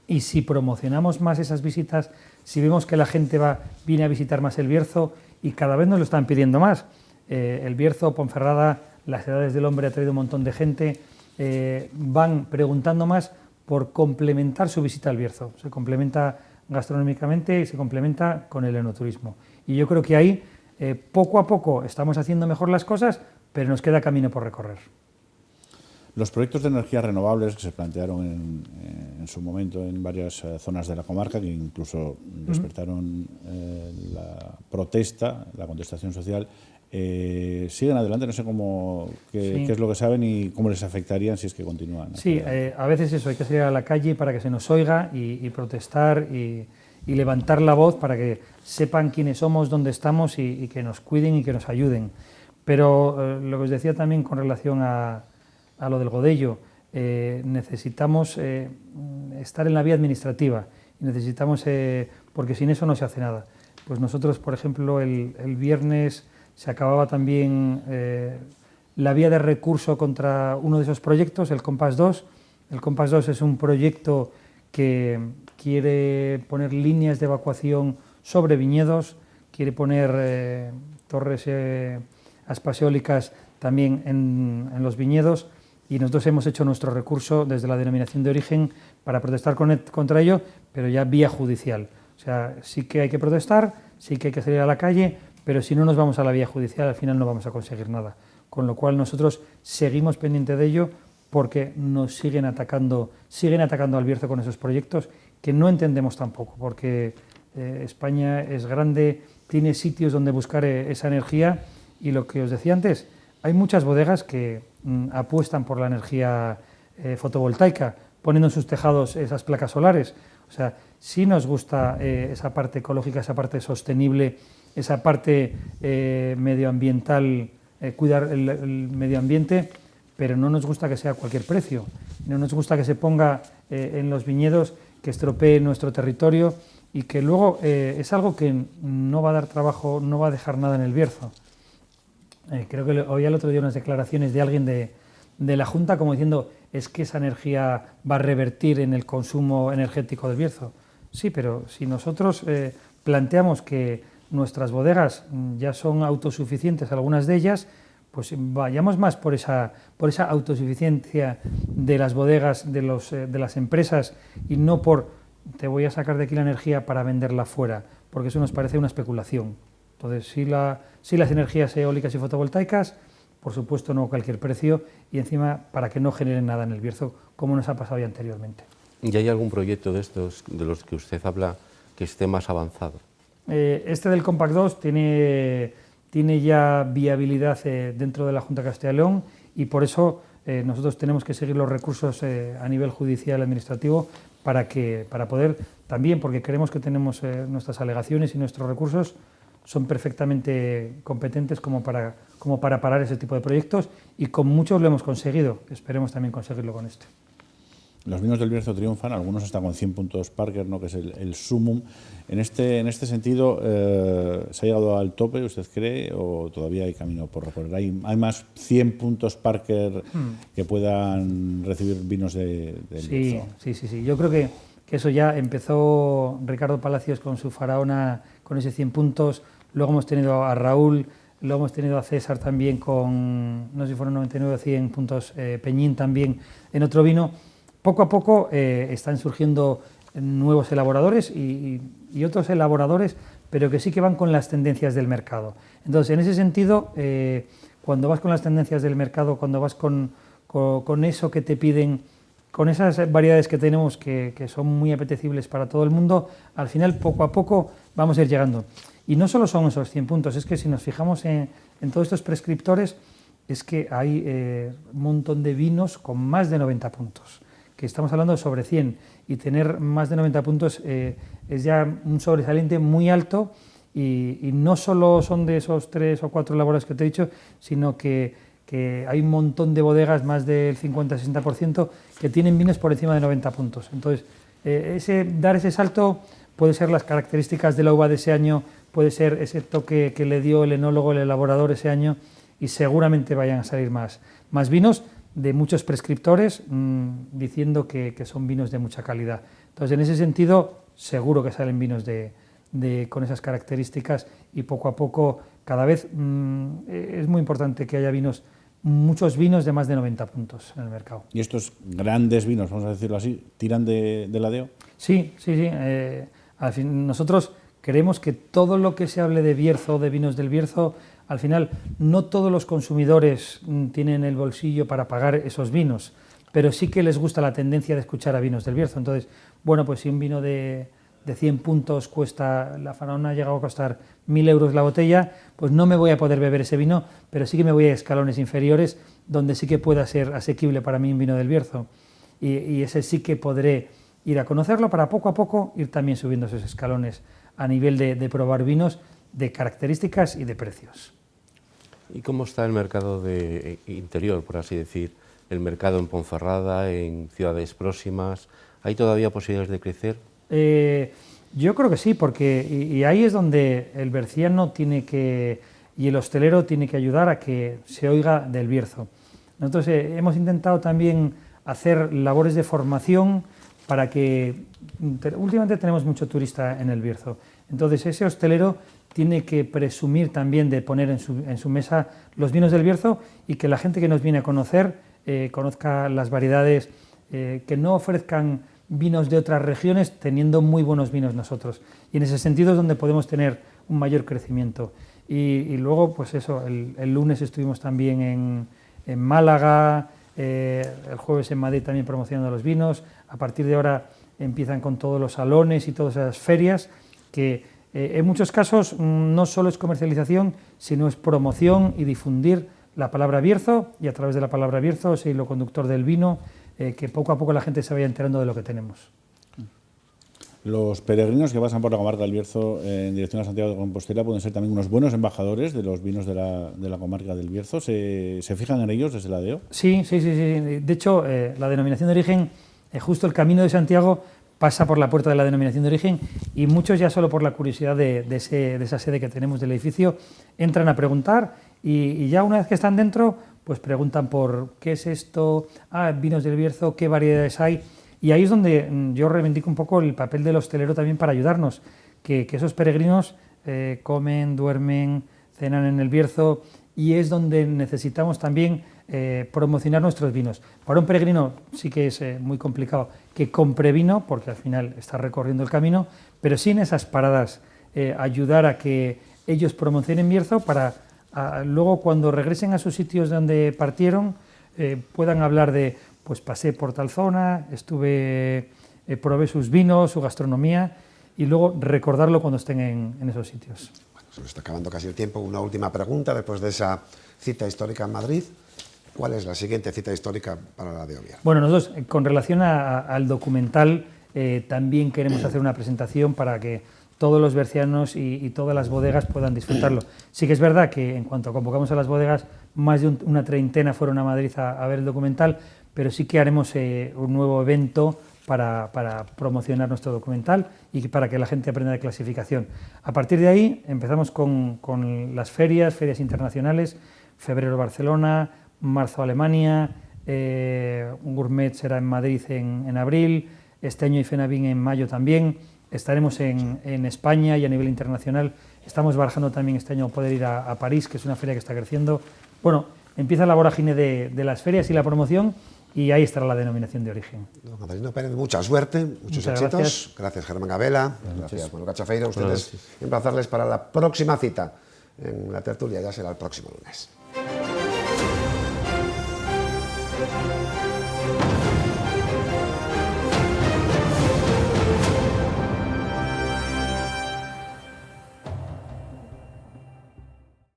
y si promocionamos más esas visitas, si vemos que la gente viene a visitar más el Bierzo y cada vez nos lo están pidiendo más. El Bierzo, Ponferrada, las edades del hombre ha traído un montón de gente, van preguntando más por complementar su visita al Bierzo. Se complementa gastronómicamente y se complementa con el enoturismo. Y yo creo que ahí, poco a poco, estamos haciendo mejor las cosas, pero nos queda camino por recorrer. Los proyectos de energías renovables que se plantearon en su momento en varias zonas de la comarca, que incluso despertaron la protesta, la contestación social, siguen adelante. No sé qué es lo que saben y cómo les afectarían si es que continúan. Sí, a veces eso, hay que salir a la calle para que se nos oiga y protestar y levantar la voz para que sepan quiénes somos, dónde estamos y que nos cuiden y que nos ayuden. Pero lo que os decía también con relación a lo del Godello, necesitamos estar en la vía administrativa y necesitamos, porque sin eso no se hace nada. Pues nosotros, por ejemplo, el viernes se acababa también la vía de recurso contra uno de esos proyectos, el Compass 2. El Compass 2 es un proyecto que quiere poner líneas de evacuación sobre viñedos, quiere poner torres aspaseólicas también en los viñedos, y nosotros hemos hecho nuestro recurso desde la denominación de origen para protestar contra ello, pero ya vía judicial. O sea, sí que hay que protestar, sí que hay que salir a la calle, pero si no nos vamos a la vía judicial, al final no vamos a conseguir nada. Con lo cual nosotros seguimos pendientes de ello, porque nos siguen atacando al Bierzo con esos proyectos que no entendemos tampoco, porque España es grande, tiene sitios donde buscar esa energía, y lo que os decía antes, hay muchas bodegas que apuestan por la energía fotovoltaica, poniendo en sus tejados esas placas solares. O sea, sí nos gusta esa parte ecológica, esa parte sostenible, esa parte medioambiental, cuidar el medio ambiente, pero no nos gusta que sea a cualquier precio, no nos gusta que se ponga en los viñedos, que estropee nuestro territorio y que luego es algo que no va a dar trabajo, no va a dejar nada en el Bierzo. Creo que oí el otro día unas declaraciones de alguien de la Junta como diciendo es que esa energía va a revertir en el consumo energético del Bierzo. Sí, pero si nosotros planteamos que nuestras bodegas ya son autosuficientes, algunas de ellas, pues vayamos más por esa autosuficiencia de las bodegas, de las empresas, y no por te voy a sacar de aquí la energía para venderla fuera, porque eso nos parece una especulación. Entonces, sí las energías eólicas y fotovoltaicas, por supuesto no a cualquier precio, y encima para que no generen nada en el Bierzo, como nos ha pasado ya anteriormente. ¿Y hay algún proyecto de estos, de los que usted habla, que esté más avanzado? Este del Compact 2 tiene ya viabilidad dentro de la Junta de Castilla y León, y por eso nosotros tenemos que seguir los recursos a nivel judicial y administrativo para poder también, porque creemos que tenemos nuestras alegaciones y nuestros recursos son perfectamente competentes como para parar ese tipo de proyectos, y con muchos lo hemos conseguido. Esperemos también conseguirlo con este. Los vinos del Bierzo triunfan, algunos hasta con 100 puntos Parker, ¿no?, que es el sumum. En este sentido, ¿se ha llegado al tope, usted cree, o todavía hay camino por recorrer? ¿Hay más 100 puntos Parker que puedan recibir vinos del Bierzo? Sí. Yo creo que eso ya empezó Ricardo Palacios con su Faraona, con ese 100 puntos. Luego hemos tenido a Raúl, luego hemos tenido a César también con, no sé si fueron 99 o 100 puntos, Peñín también en otro vino. Poco a poco están surgiendo nuevos elaboradores y otros elaboradores, pero que sí que van con las tendencias del mercado. Entonces, en ese sentido, cuando vas con las tendencias del mercado, cuando vas con eso que te piden, con esas variedades que tenemos que son muy apetecibles para todo el mundo, al final, poco a poco, vamos a ir llegando. Y no solo son esos 100 puntos, es que si nos fijamos en todos estos prescriptores, es que hay un montón de vinos con más de 90 puntos. Que estamos hablando de sobre 100, y tener más de 90 puntos es ya un sobresaliente muy alto, y no solo son de esos 3 o 4 elaboradores que te he dicho, sino que hay un montón de bodegas, más del 50-60%, que tienen vinos por encima de 90 puntos. Entonces, dar ese salto puede ser las características de la uva de ese año, puede ser ese toque que le dio el enólogo, el elaborador ese año, y seguramente vayan a salir más vinos de muchos prescriptores diciendo que son vinos de mucha calidad. Entonces, en ese sentido, seguro que salen vinos con esas características, y poco a poco, cada vez es muy importante que haya muchos vinos de más de 90 puntos en el mercado. ¿Y estos grandes vinos, vamos a decirlo así, tiran de la DEO? Sí. Al fin, nosotros creemos que todo lo que se hable de Bierzo, de vinos del Bierzo, al final no todos los consumidores tienen el bolsillo para pagar esos vinos, pero sí que les gusta la tendencia de escuchar a vinos del Bierzo. Entonces, bueno, pues si un vino de 100 puntos cuesta, la Faraona ha llegado a costar 1.000 euros la botella, pues no me voy a poder beber ese vino, pero sí que me voy a escalones inferiores, donde sí que pueda ser asequible para mí un vino del Bierzo, y ese sí que podré ir a conocerlo para poco a poco ir también subiendo esos escalones a nivel de probar vinos de características y de precios. ¿Y cómo está el mercado interior, por así decir? El mercado en Ponferrada, en ciudades próximas, ¿hay todavía posibilidades de crecer? Yo creo que sí, porque y ahí es donde el berciano y el hostelero tiene que ayudar a que se oiga del Bierzo. Nosotros hemos intentado también hacer labores de formación para que últimamente tenemos mucho turista en el Bierzo. Entonces ese hostelero tiene que presumir también de poner en su mesa los vinos del Bierzo y que la gente que nos viene a conocer conozca las variedades, que no ofrezcan vinos de otras regiones teniendo muy buenos vinos nosotros. Y en ese sentido es donde podemos tener un mayor crecimiento. Y luego, pues eso, el lunes estuvimos también en Málaga, el jueves en Madrid también promocionando los vinos. A partir de ahora empiezan con todos los salones y todas esas ferias que en muchos casos no solo es comercialización, sino es promoción y difundir la palabra Bierzo, y a través de la palabra Bierzo es el hilo conductor del vino, que poco a poco la gente se vaya enterando de lo que tenemos. Los peregrinos que pasan por la comarca del Bierzo en dirección a Santiago de Compostela pueden ser también unos buenos embajadores de los vinos de la comarca del Bierzo. ¿Se fijan en ellos desde la DEO? Sí. De hecho, la denominación de origen, justo el Camino de Santiago pasa por la puerta de la denominación de origen, y muchos ya solo por la curiosidad de esa sede que tenemos del edificio entran a preguntar, y ya una vez que están dentro pues preguntan por qué es esto, vinos del Bierzo, qué variedades hay. Y ahí es donde yo reivindico un poco el papel del hostelero también para ayudarnos, que esos peregrinos comen, duermen, cenan en el Bierzo, y es donde necesitamos también promocionar nuestros vinos. Para un peregrino sí que es muy complicado que compre vino, porque al final está recorriendo el camino, pero sí en esas paradas ayudar a que ellos promocionen Bierzo para luego cuando regresen a sus sitios donde partieron puedan hablar de pues pasé por tal zona, probé sus vinos, su gastronomía, y luego recordarlo cuando estén en esos sitios. Bueno, se nos está acabando casi el tiempo. Una última pregunta después de esa cita histórica en Madrid. ¿Cuál es la siguiente cita histórica para la DEO Bierzo? Bueno, nosotros con relación al documental también queremos hacer una presentación para que todos los bercianos y todas las bodegas puedan disfrutarlo. Sí que es verdad que en cuanto convocamos a las bodegas, más de una treintena fueron a Madrid a ver el documental, pero sí que haremos un nuevo evento para promocionar nuestro documental y para que la gente aprenda de clasificación. A partir de ahí empezamos con las ferias internacionales, febrero Barcelona, marzo Alemania, un gourmet será en Madrid en abril, este año IFENAVIN en mayo también, estaremos en España y a nivel internacional. Estamos barajando también este año poder ir a París, que es una feria que está creciendo. Bueno, empieza la vorágine de las ferias y la promoción, y ahí estará la denominación de origen. Don Catalino Pérez, mucha suerte, muchos éxitos. Gracias, Germán Gabela. Gracias, Manuel Cachafeira. Ustedes emplazarles para la próxima cita en la tertulia, ya será el próximo lunes.